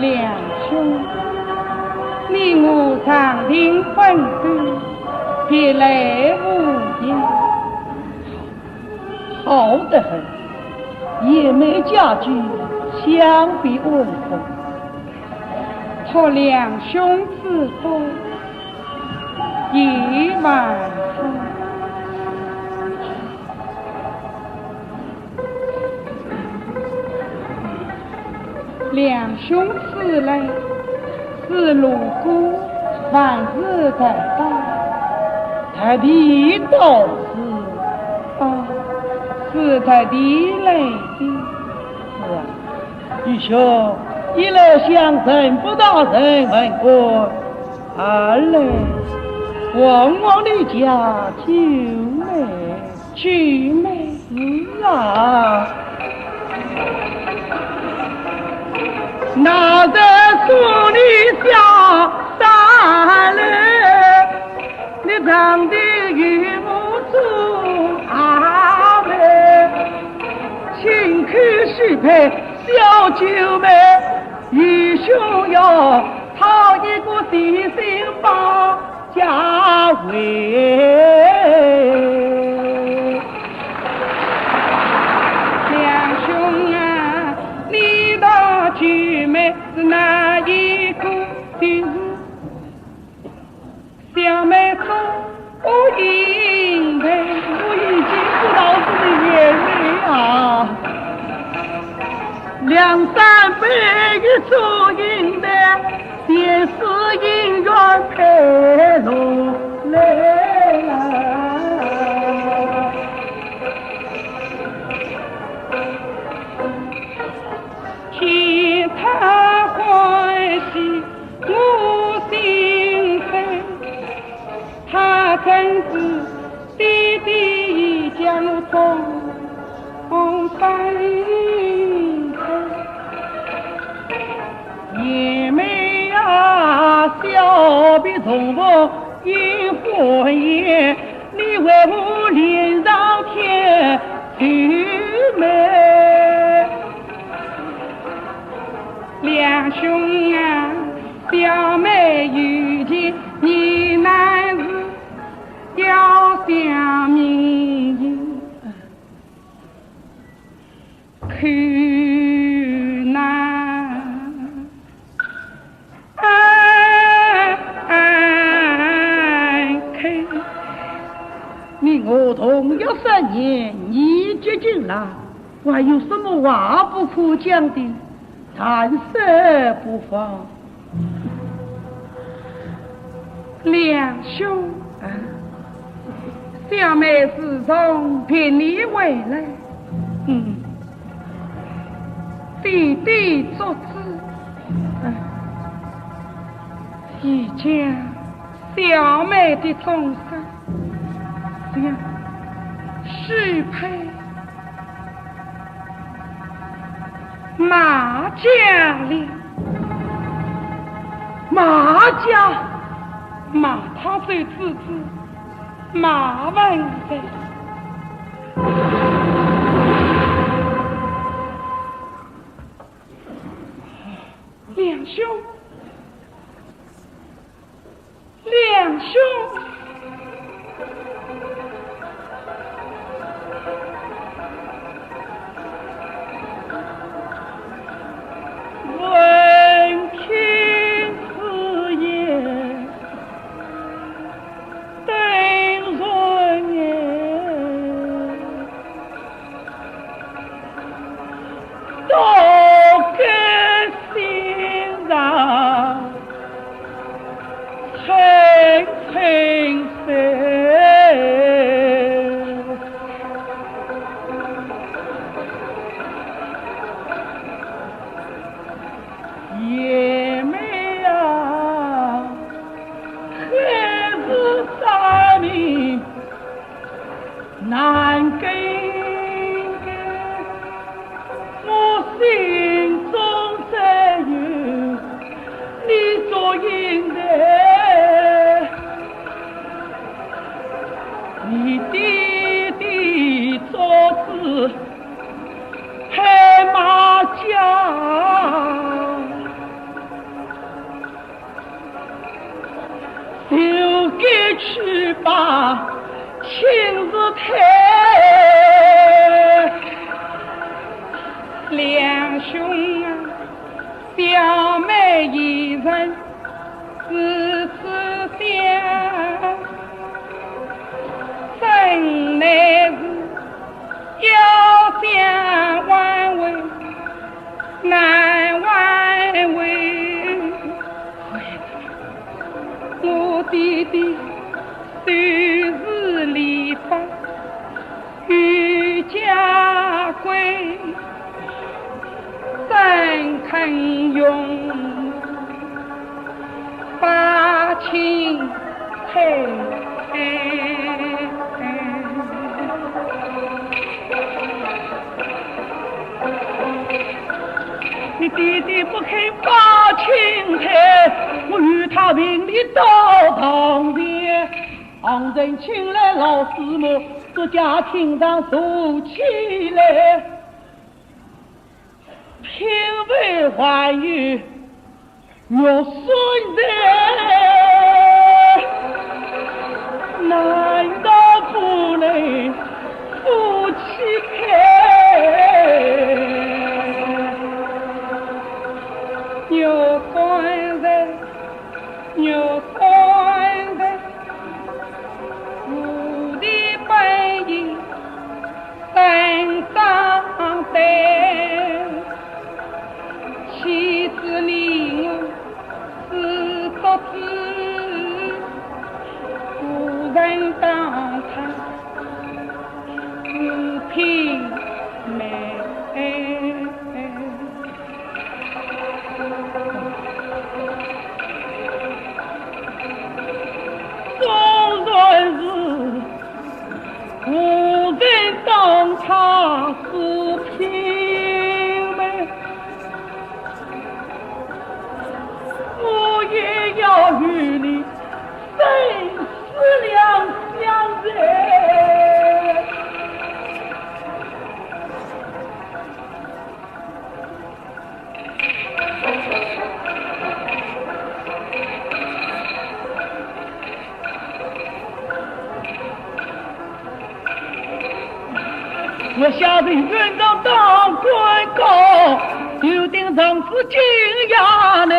两兄，你我常听分居，别来无言，好得很，也没家具，相比温风。托两兄之福，一万福。两兄此来是路过，凡事在道，他的道是他的来的。是啊，弟兄，一来相称不大人问过，二来往往的家就美，去美是啊。那在树里下山来，你长得榆木竹阿妹，请看许配小九妹，愚兄要讨一个细心保家卫。是哪一个的小妹说我应该，我已经知道是眼泪啊，两三百一出银的，便是姻缘配落来了。其他欢喜我心扉，他真是弟弟将风翻飞，也没啊小比从我因婚宴，你为我脸上贴去美。两兄啊，小妹遇见你乃是要想命，看那了3年，你接近了，我还有什么话不可讲的？暂时不妨。梁兄，小妹自从骗你回来，弟弟作知，已将小妹的终身向许配马家里，马家。马他最自知，马文飞。梁兄，梁兄，闻听此言顿然刀割心肠寸寸碎，也没有还是生命难更改，我心中只有你做引带，你弟弟做子拍马家，就该去把亲自抬。梁兄啊，小妹一人自此想，真乃是要想挽回难挽回。我弟弟虽是离婚与家归，怎肯用把情配？你弟弟不肯把情配，我与他命里到堂前，昂人请来老师母，这家庭上竖起来，品味还有若孙人，难道不能夫妻配？有官人，有官人，我的本意身上带，妻子你我是独子，无人当他自品美。纵然是无人当他是品美，我也要与你生死两相随。我下人院长当官高，有定上司进衙内，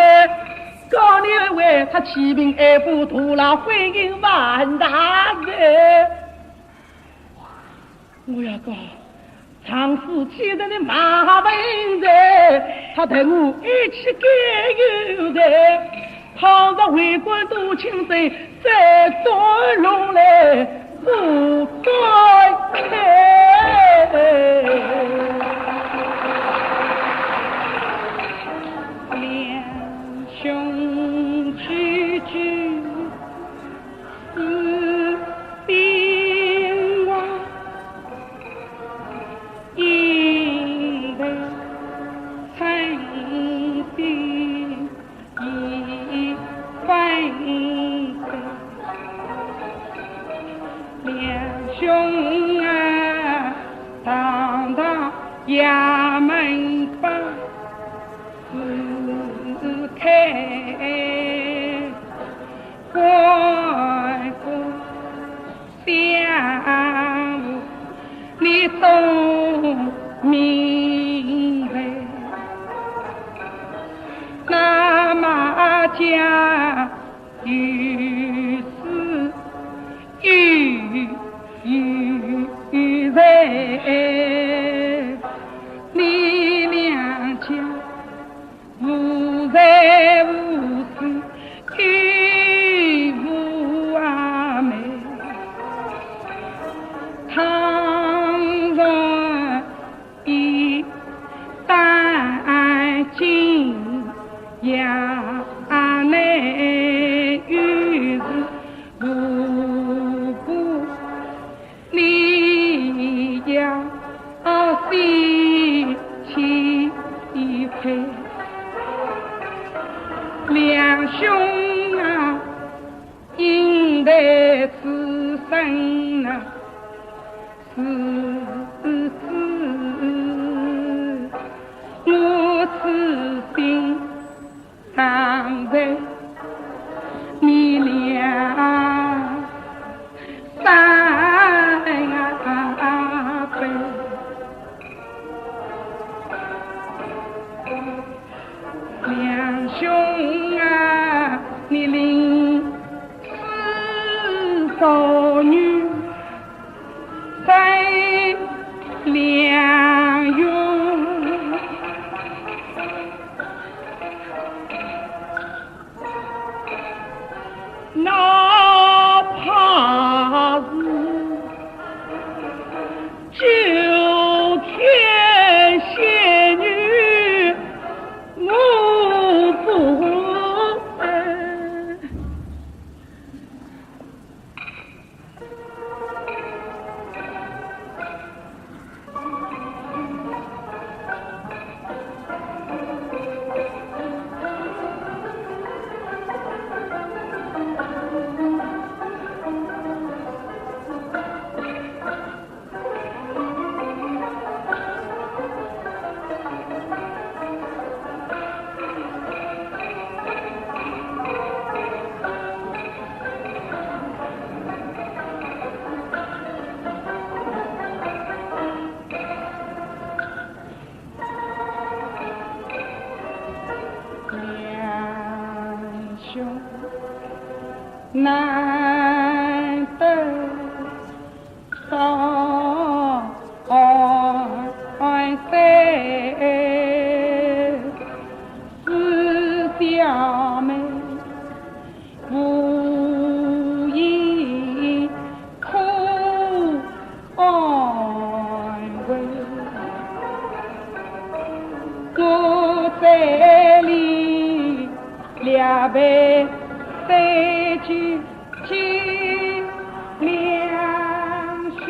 告你为他欺民爱富，徒劳婚姻万大人。我要讲，长时期的马文才，他对我一起给有的，倘若为官多情深，再多容来不再开。两兄聚聚是兵王，因为参兵已反悔，两兄啊，堂堂衙门把撕开，乖乖相互你总明白，那么家于是于在，你两家无在无事，与无阿妹，倘若一旦进衙内，于是无故你要心气配，两兄啊，应得此生啊，是我此心常在你俩三杯，两兄啊，你临死少女在两用，哪怕是九天仙女无不难得到在是小妹无意哭安慰，我在里两杯再去两兄，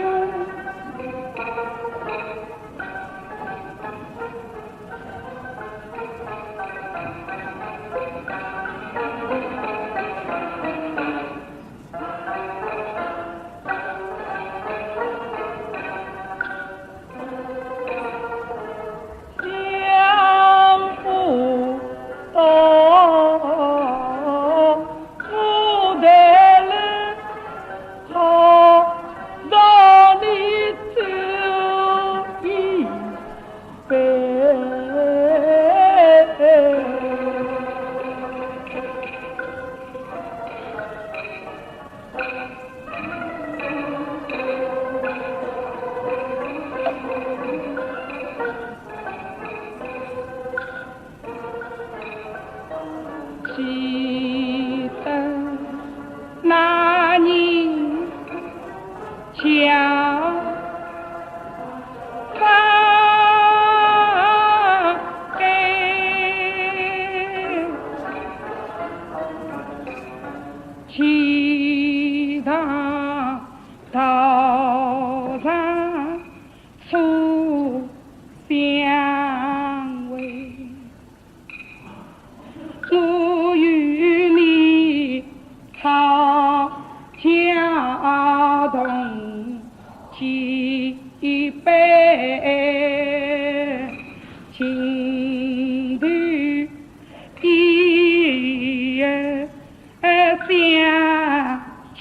相不到不得了。记得那年家发给其他道上初相会，我与你吵架同几杯，情侣一夜相亲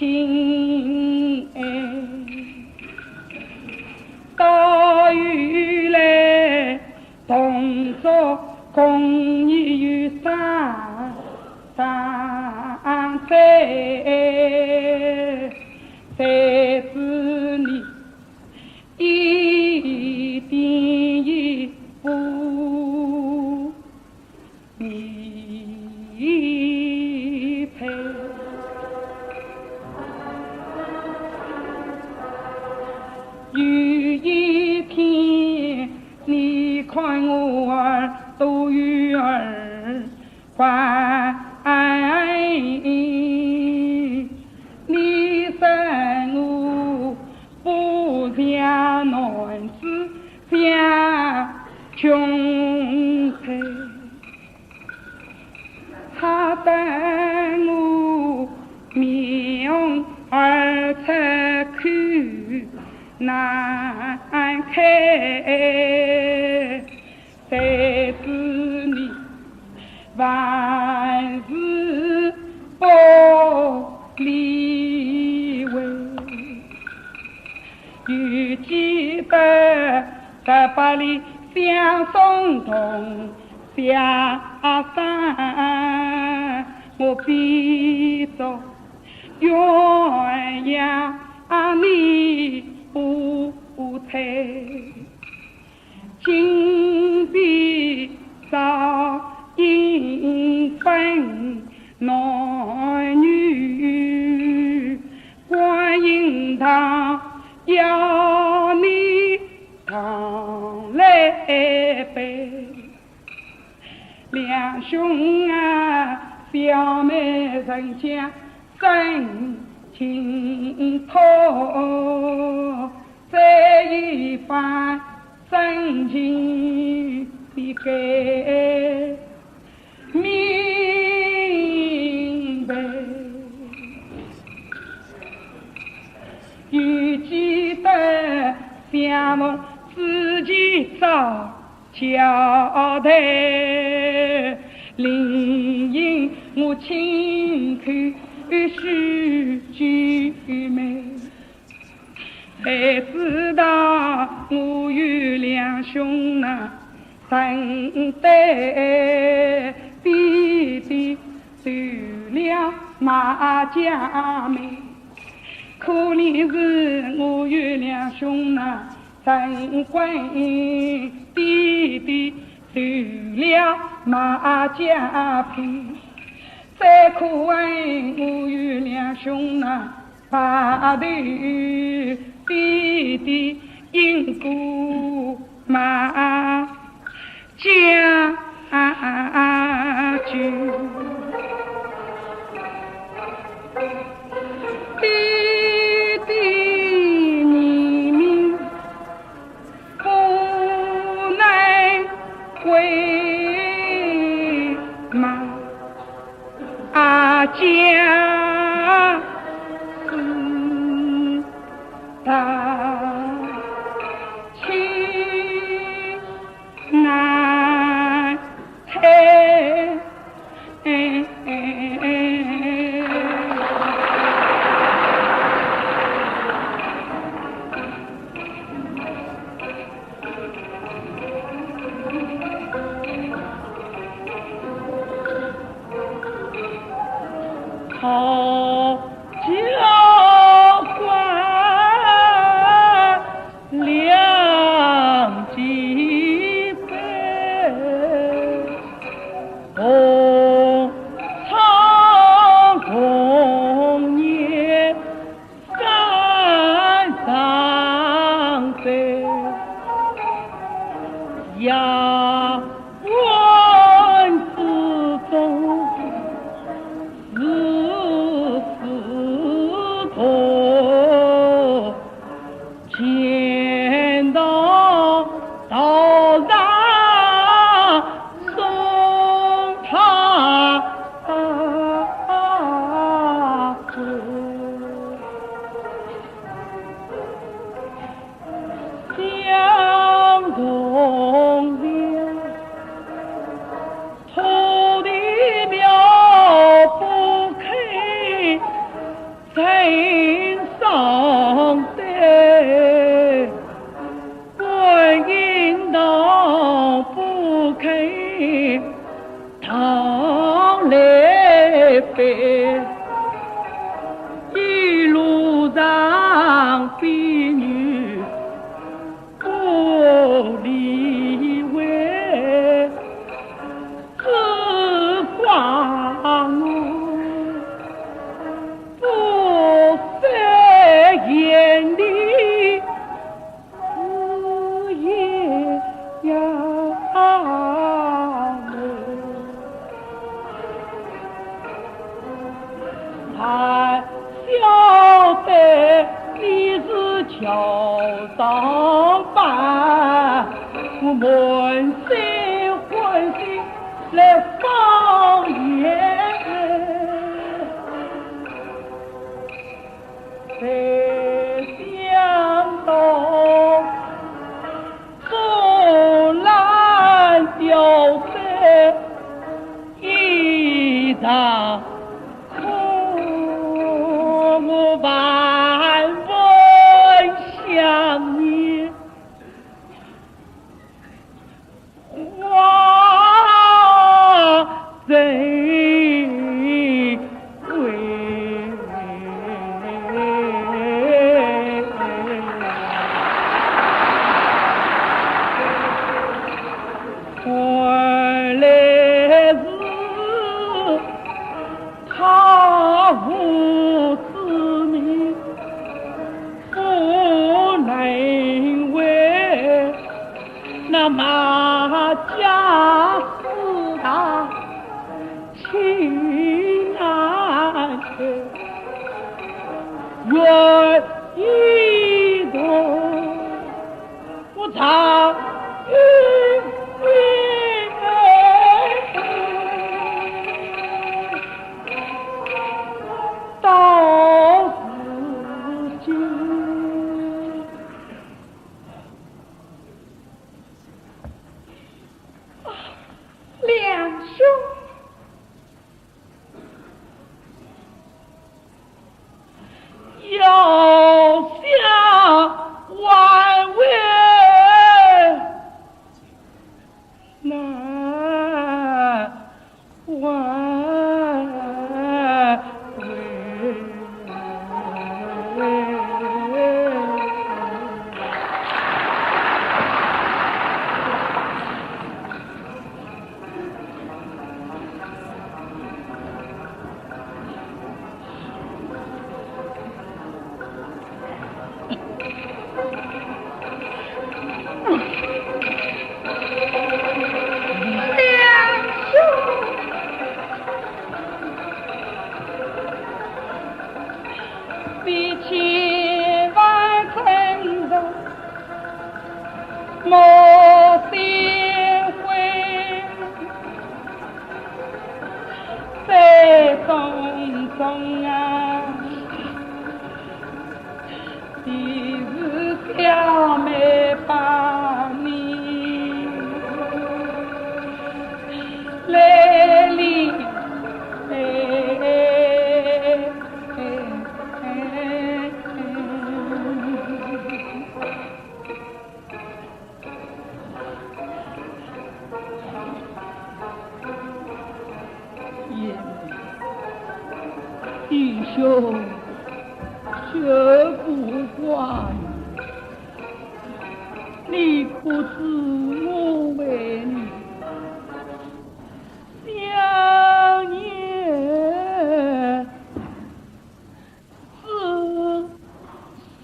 爱，到雨来同桌共你与三岁，才知你一点一不迷配。有一天你看我儿都有儿关你生我不像男子像穷配，他等我面红耳赤口难开，才知你万事不理会，又记得在巴黎相送同相散，我必做鸳鸯你不配，金碧少银分男女，观音堂要你堂来背，两兄啊小妹人家真情托，这一番真情你给明白，又记得相逢自己找交代，灵应我亲口许句美，才知道我与两兄啊等待弟弟走了马家门，可怜是我与两兄啊等关弟弟走了马家坪，再可恨我与两兄啊把头弟弟因故马家去，弟弟你命不能回马家是大情难配，好家欢两几杯，红茶常来飞，一路上婢女不理会，何况我不在眼里，日夜还晓得你是桥上伴，我满心欢喜来放言，才想到竹篮吊在一场。我万分想念，花人归。原来是他无那马家是他情难却，愿一同我常与到如今。两兄，要想挽回难挽回。比起万层的莫心灰，在风中啊，你是小妹把你来临。弟兄，绝不怪你，可知我为你想念是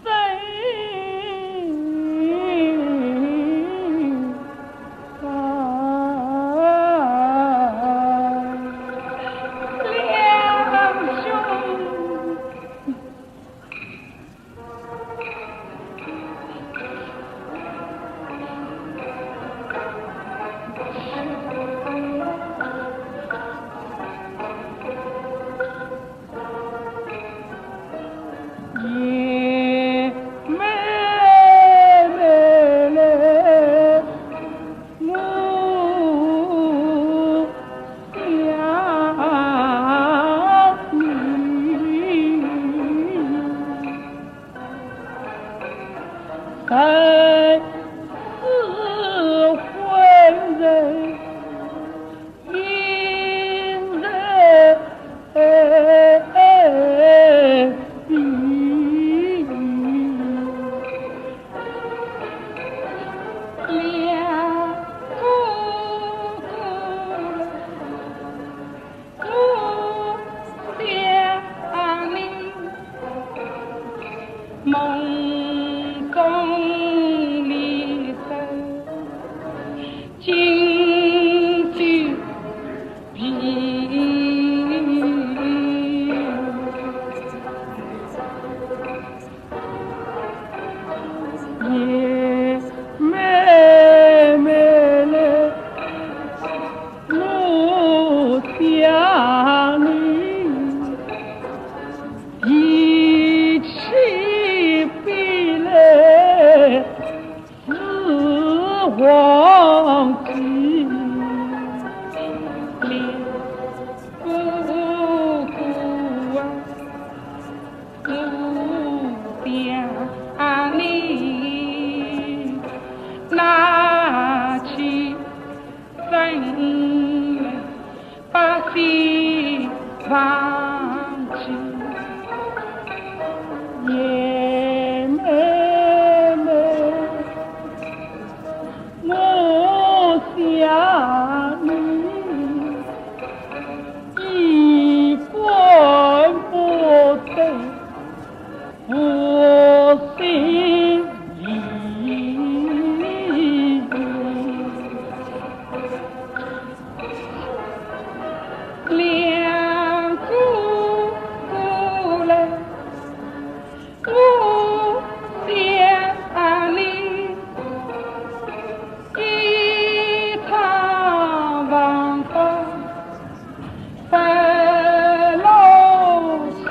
谁？想你，一起比来是忘记。拿起真把心忘记，也妹妹，我想你，一分不得不心。两股过来，我想你，一场往返分落心，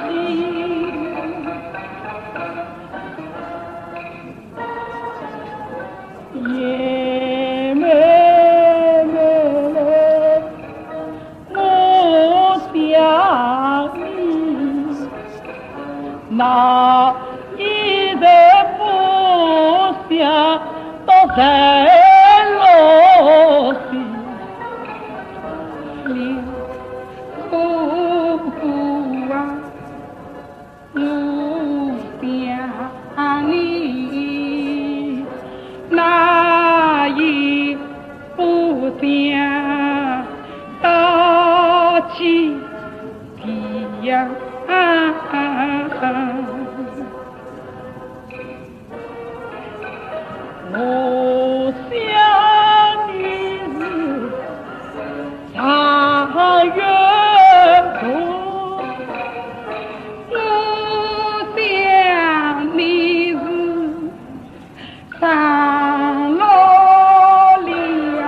也妹妹，我想你，那一直不想到在落心，苦苦啊，我想你，那一不想到起的呀。我想你是长远途，我想你是上路里啊，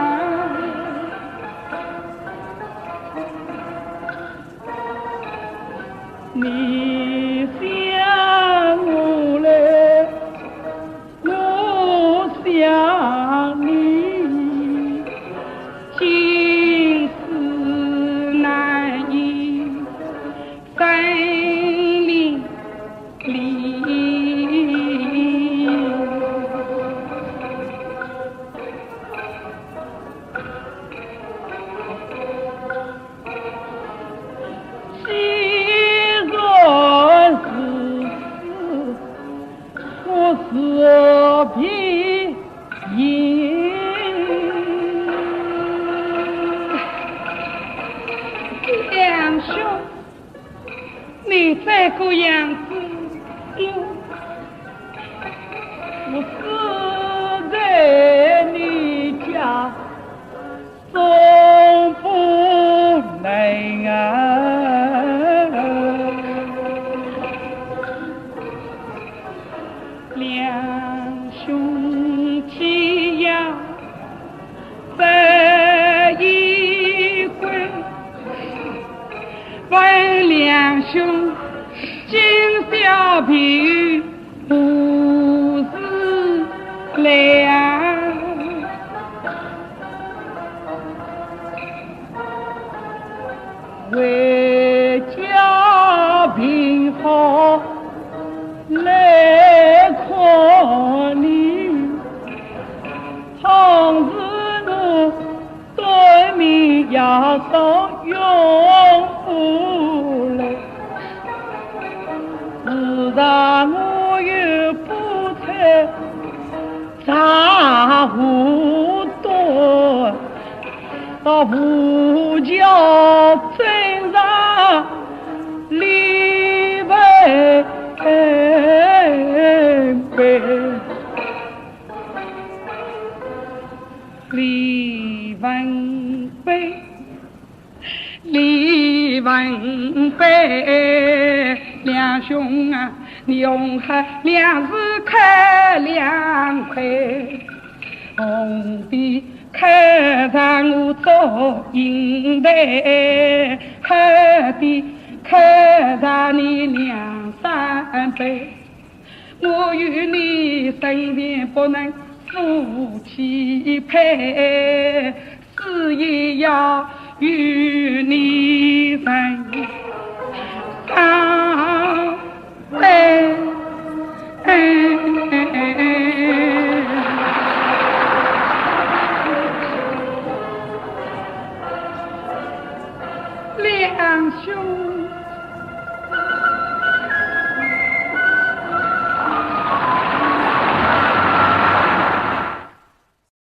你想我嘞，我想你，心思难以分离离。昔若是我是皮影，两兄，你这个样子，我死在你家，总不能啊！两兄妻呀，这一回，问两兄，今宵比喻不是凉。为家贫好来看你，倘是我对面也到永不来，自然我又不才茶壶多，到不叫真上李文碑，李文碑，李文碑，两兄啊，你用海两字开两块，红的看上我做银台，喝的看上你两三杯，我与你身边不能夫妻配，事业要与你人相伴。两兄